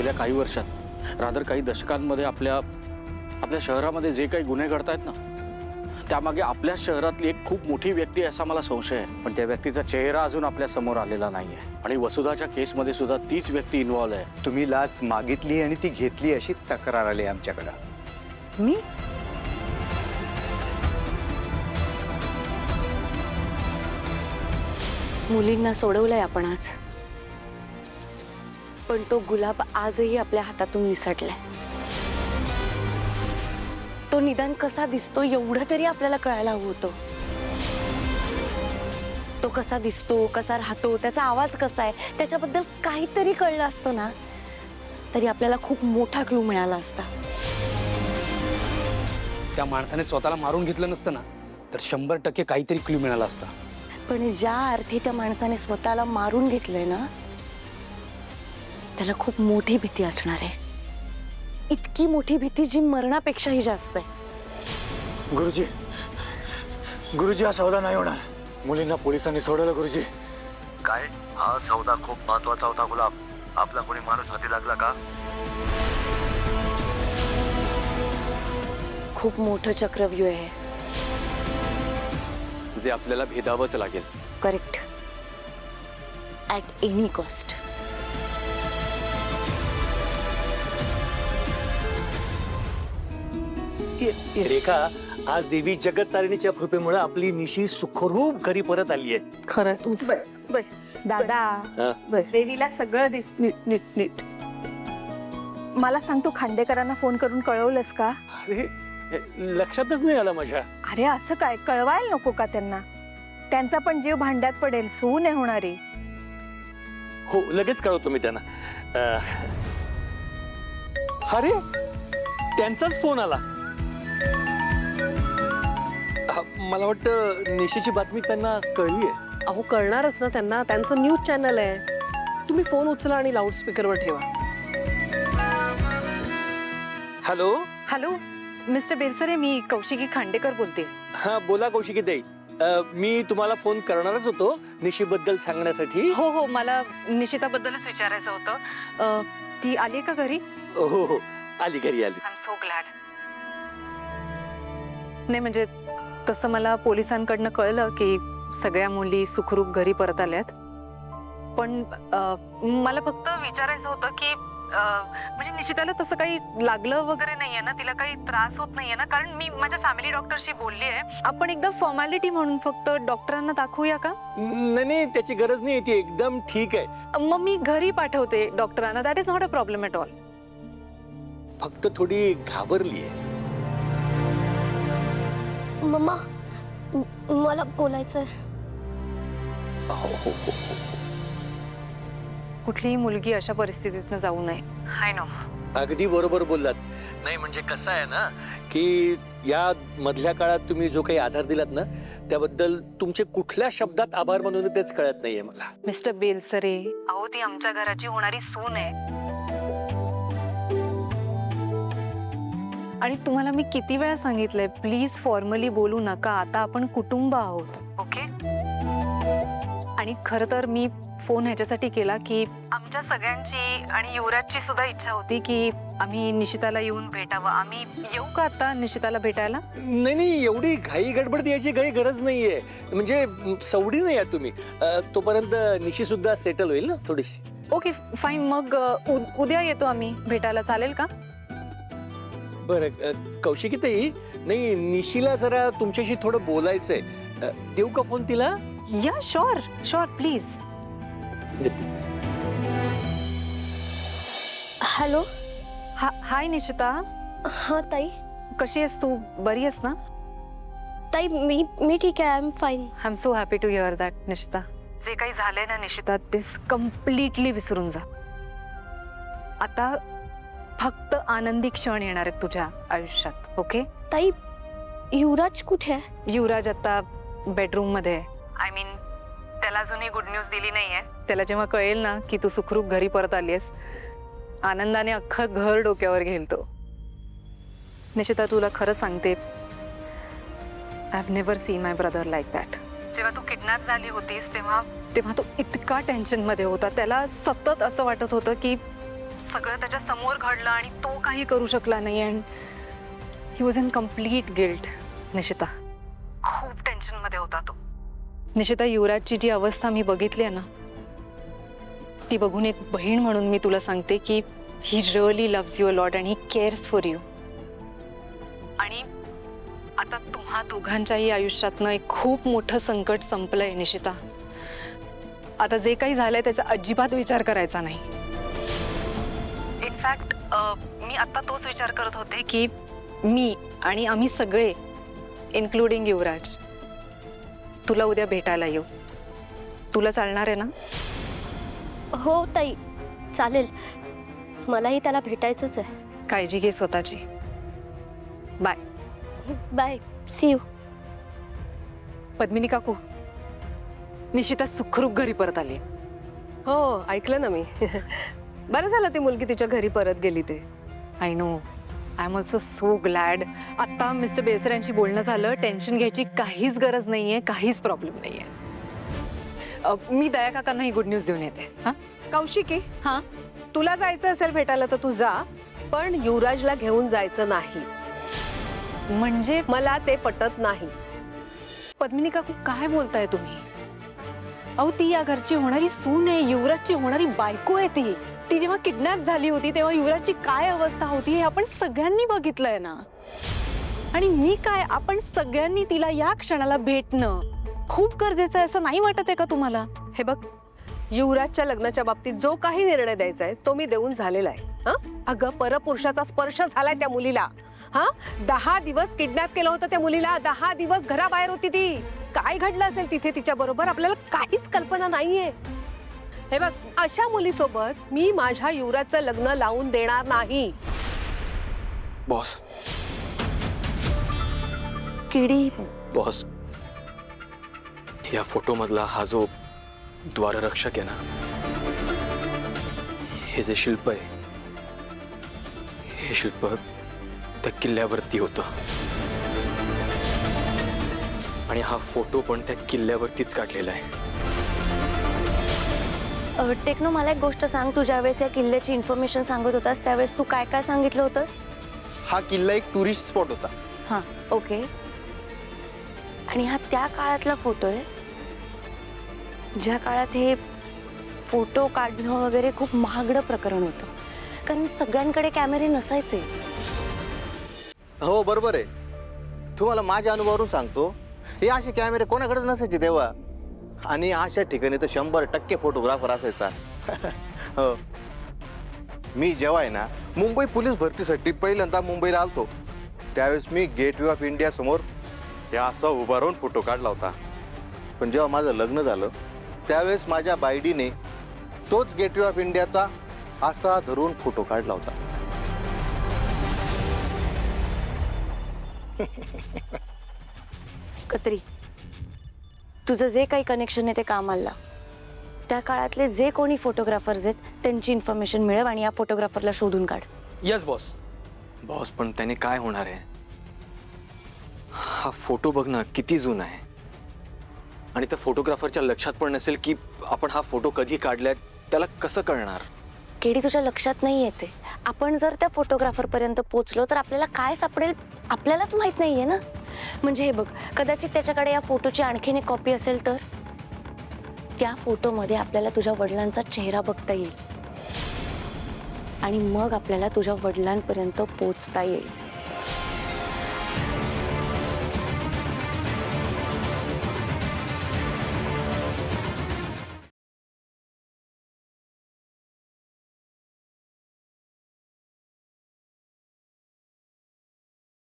गेल्या काही वर्षात रादर काही दशकांमध्ये आपल्या शहरामध्ये जे काही गुन्हे घडतायत ना, त्यामागे आपल्या शहरातली एक खूप मोठी व्यक्ती आहे असा मला संशय आहे. पण त्या व्यक्तीचा चेहरा अजून आपल्या समोर आलेला नाहीये आणि वसुधाच्या केसमध्ये सुद्धा तीच व्यक्ती इन्व्हॉल्व आहे. तुम्ही लाच मागितली आणि ती घेतली अशी तक्रार आली आमच्याकडे. मी मुलींना सोडवलंय आपण आज, पण तो गुलाब आजही आपल्या हातातून निसटलाय. तो निदान कसा दिसतो एवढं तरी आपल्याला कळायला हवं होतं. तो कसा दिसतो, कसा राहतो, त्याचा आवाज कसा आहे, त्याच्याबद्दल काहीतरी कळलं असतं ना, तरी आपल्याला खूप मोठा क्लू मिळाला असता. त्या माणसाने स्वतःला मारून घेतलं नसतं ना, तर 100% काहीतरी क्लू मिळाला असता. पण ज्या अर्थी त्या माणसाने स्वतःला मारून घेतलंय ना, त्याला खूप मोठी भीती असणार आहे. इतकी मोठी भीती जी मरणापेक्षाही जास्त आहे. गुरुजी, गुरुजी हा सौदा नाही होणार. मुलींना पोलिसांनी सोडवलं गुरुजी. काय हा सौदा खूप महत्वाचा होता गुलाब. आपला कोणी माणूस हाती लागला का? खूप मोठं चक्रव्यूह आहे. जे आपल्याला भेदावंच लागेल. Correct. At any cost. Rekha, आज देवी जगत्तारिणीच्या कृपेमुळे आपली निशी सुखरूप घरी परत आली आहे. खरं दादा, देवीला सगळं नीट नीट नीट. मला सांग, तू खांडेकरांना फोन करून कळवलंस का? अरे लक्षातच नाही आलं माझ्या. अरे असं काय, कळवायला नको का त्यांना? त्यांचा पण जीव भांड्यात पडेल, सून आहे होणारी. हो, लगेच कळवतो मी त्यांना. अरे त्यांचाच फोन आला. मला वाटतं निशीची बातमी त्यांना कळली आहे. अहो कळणारच ना त्यांना, त्यांचं न्यूज चॅनल आहे. तुम्ही फोन उचला आणि लाऊडस्पीकरवर ठेवा. हॅलो. हॅलो मिस्टर बेलसरे, मी कौशिकी खांडेकर बोलते. हा बोला कौशिकी ताई. मी तुम्हाला फोन करणारच होतो निशीबद्दल सांगण्यासाठी. हो हो, मला निशिताबद्दलच विचारायचं होतं. ती आली का घरी? हो हो, आली घरी आली. I am so glad. नाही म्हणजे तसं मला पोलिसांकडनं कळलं की सगळ्या मुली सुखरूप घरी परत आल्यात. पण मला फक्त विचारायचं होतं की म्हणजे निशिताला तसं काही लागलं वगैरे नाहीये ना, तिला काही त्रास होत नाहीये ना? कारण मी माझ्या फॅमिली डॉक्टरशी बोलली आहे. आपण एकदा फॉर्मॅलिटी म्हणून फक्त डॉक्टरांना दाखवूया का? नाही, त्याची गरज नाही, ती एकदम ठीक आहे. मग मी घरी पाठवते डॉक्टरांना. That is not a problem at all. फक्त थोडी घाबरली आहे. मम्मा, मला बोलायचंय. कुठलीही मुलगी अशा परिस्थितीतनं जाऊ नये. I know. अगदी बरोबर बोललात. नाही म्हणजे कसं आहे ना, की या मधल्या काळात तुम्ही जो काही आधार दिलात ना, त्याबद्दल तुमचे कुठल्या शब्दात आभार मानून तेच कळत नाहीये मला. मिस्टर बेलसरे, अहो ती आमच्या घराची होणारी सून आहे. आणि तुम्हाला मी किती वेळा सांगितलंय, प्लीज फॉर्मली बोलू नका. आता आपण कुटुंब आहोत, ओके? आणि खरं तर मी फोन ह्याच्यासाठी केला की आमच्या सगळ्यांची आणि युवराजची सुद्धा इच्छा होती की आम्ही निशिताला येऊन भेटावं. आम्ही येऊ का आता निशिताला भेटायला? नाही, एवधी घाई गडबड द्यायची काही गरज नाहीये. म्हणजे सवडी नाही आहे तुम्ही. तोपर्यंत निशी सुद्धा सेटल होईल ना थोडीशी. Okay fine. मग उद्या येतो आम्ही भेटायला, चालेल का? बरं कौशिकी ताई, नाही निशीला जरा तुमच्याशी थोडं बोलायचंय. देऊ का फोन तिला? या शुअर शुअर, प्लीज. हॅलो. हाय निशिता. हा ताई, कशी आहेस तू? बरी आहेस ना? ताई मी ठीक आहे. I am fine. I am so happy to hear that Nishita. जे काही झालंय ना निशिता, ते कम्प्लिटली विसरून जा. आता फक्त आनंदी क्षण येणार आहेत तुझ्या आयुष्यात, ओके? ताई, युवराज कुठे आहे? युवराज आता बेडरूम मध्ये आहे. आय मीन त्याला अजूनही गुड न्यूज दिली नाहीये. त्याला जेव्हा कळेल ना की तू सुखरूप घरी परत आलीस, आनंदाने अख्खं घर डोक्यावर घेईल तो. निशिता तुला खरं सांगते, I have never seen my brother like that. जेव्हा तू किडनॅप झाली होतीस तेव्हा तो इतका टेन्शन मध्ये होता. त्याला सतत असं वाटत होतं की सगळं त्याच्या समोर घडलं आणि तो काही करू शकला नाही. And he was in complete guilt. Nishita खूप टेन्शनमध्ये होता तो. निशिता, युवराजची जी अवस्था मी बघितली आहे ना, ती बघून एक बहीण म्हणून मी तुला सांगते की ही really loves you a lot and he CARES for you. आणि आता तुम्हा दोघांच्याही आयुष्यातनं एक खूप मोठं संकट संपलंय निशिता. आता जे काही झालंय त्याचा अजिबात विचार करायचा नाही. इनफॅक्ट मी आता तोच विचार करत होते की मी आणि आम्ही सगळे इन्क्लुडिंग युवराज तुला उद्या भेटायला येऊ. तुला चालणार आहे ना? हो ताई, चालेल. मलाही त्याला भेटायचंच आहे. काळजी घे स्वतःची. Bye. Bye, see you. Padmini काकू, निशिता सुखरूप घरी परत आली. हो, ऐकलं ना मी. बरं झालं ती मुलगी तिच्या घरी परत गेली ते. I know, I am also so glad. आत्ता मिस्टर बेलसरांशी बोलणं झालं. टेन्शन घ्यायची काहीच गरज नाहीये, काहीच प्रॉब्लेम नाहीये. मी दया काकांना ही गुड न्यूज देऊन येते. हां कौशिकी, हां, तुला जायचं असेल भेटायला तर तू जा, पण युवराजला घेऊन जायचं नाही. म्हणजे मला ते पटत नाही. पद्मिनी काकू काय बोलताय तुम्ही? अहो, ती या घरची होणारी सून आहे, युवराजची होणारी बायको आहे. ती जेव्हा किडनॅप झाली होती तेव्हा युवराजची काय अवस्था होती हे आपण सगळ्यांनी बघितलंय ना. आणि मी काय, आपण सगळ्यांनी तिला या क्षणाला भेटणं खूप गरजेचं आहे असं नाही वाटत आहे का तुम्हाला? हे बघ, युवराजच्या लग्नाच्या बाबतीत जो काही निर्णय द्यायचा आहे तो मी देऊन झालेला आहे. अगं, परपुरुषाचा स्पर्श झालाय त्या मुलीला. 10 दिवस किडनॅप केलं होतं त्या मुलीला. 10 दिवस घराबाहेर होती ती. काय घडलं असेल तिथे तिच्या बरोबर आपल्याला काहीच कल्पना नाहीये. हे बघ, अशा मुलीसोबत मी माझ्या युवराजचं लग्न लावून देणार नाही. बॉस, किडी, बॉस, या फोटोमधला हा जो द्वाररक्षक आहे ना, हे जे शिल्प आहे, हे शिल्प त्या किल्ल्यावरती होतं. आणि हा फोटो पण त्या किल्ल्यावरतीच काढलेला आहे. टेक्नो, मला एक गोष्ट सांग. तू ज्यावेळेस या किल्ल्याची इन्फॉर्मेशन सांगत होतास त्यावेळेस तू काय काय सांगितलं होतंस? हा किल्ला एक टुरिस्ट स्पॉट होता. हां, ओके. आणि हा त्या काळातला फोटो आहे ज्या काळात हे फोटो काढणं वगैरे खूप महागडं प्रकरण होतं, कारण सगळ्यांकडे कॅमेरे नसायचे. हो, बरोबर आहे. तुम्हाला माझ्या अनुभवावरून सांगतो, हे असे कॅमेरे कोणाकडेच नसायचे तेव्हा. आणि अशा ठिकाणी तर 100% फोटोग्राफर असायचा. हो, मी जेव्हा आहे ना मुंबई पोलीस भरतीसाठी पहिल्यांदा मुंबईला आलतो त्यावेळेस मी गेटवे ऑफ इंडिया समोर हे असा उभा राहून फोटो काढला होता. पण जेव्हा माझं लग्न झालं त्यावेळेस माझ्या बायडीने तोच गेटवे ऑफ इंडियाचा असा धरून फोटो काढला होता. कत्री, तुझं जे काही कनेक्शन आहे ते कामाला. त्या काळातले जे कोणी फोटोग्राफर्स आहेत त्यांची इन्फॉर्मेशन मिळव आणि या फोटोग्राफरला शोधून काढ. Yes boss. बॉस, पण त्याने काय होणार आहे? हा फोटो बघ ना, किती जुना आहे. आणि त्या फोटोग्राफरच्या लक्षात पण नसेल की आपण हा फोटो कधी काढलाय. त्याला कसं कळणार? केडी, तुझ्या लक्षात नाही येते. आपण जर त्या फोटोग्राफरपर्यंत पोचलो तर आपल्याला काय सापडेल आपल्यालाच माहित नाहीये ना. म्हणजे हे बघ, कदाचित त्याच्याकडे या फोटोची आणखीन एक कॉपी असेल तर त्या फोटोमध्ये आपल्याला तुझ्या वडिलांचा चेहरा बघता येईल आणि मग आपल्याला तुझ्या वडिलांपर्यंत पोचता येईल.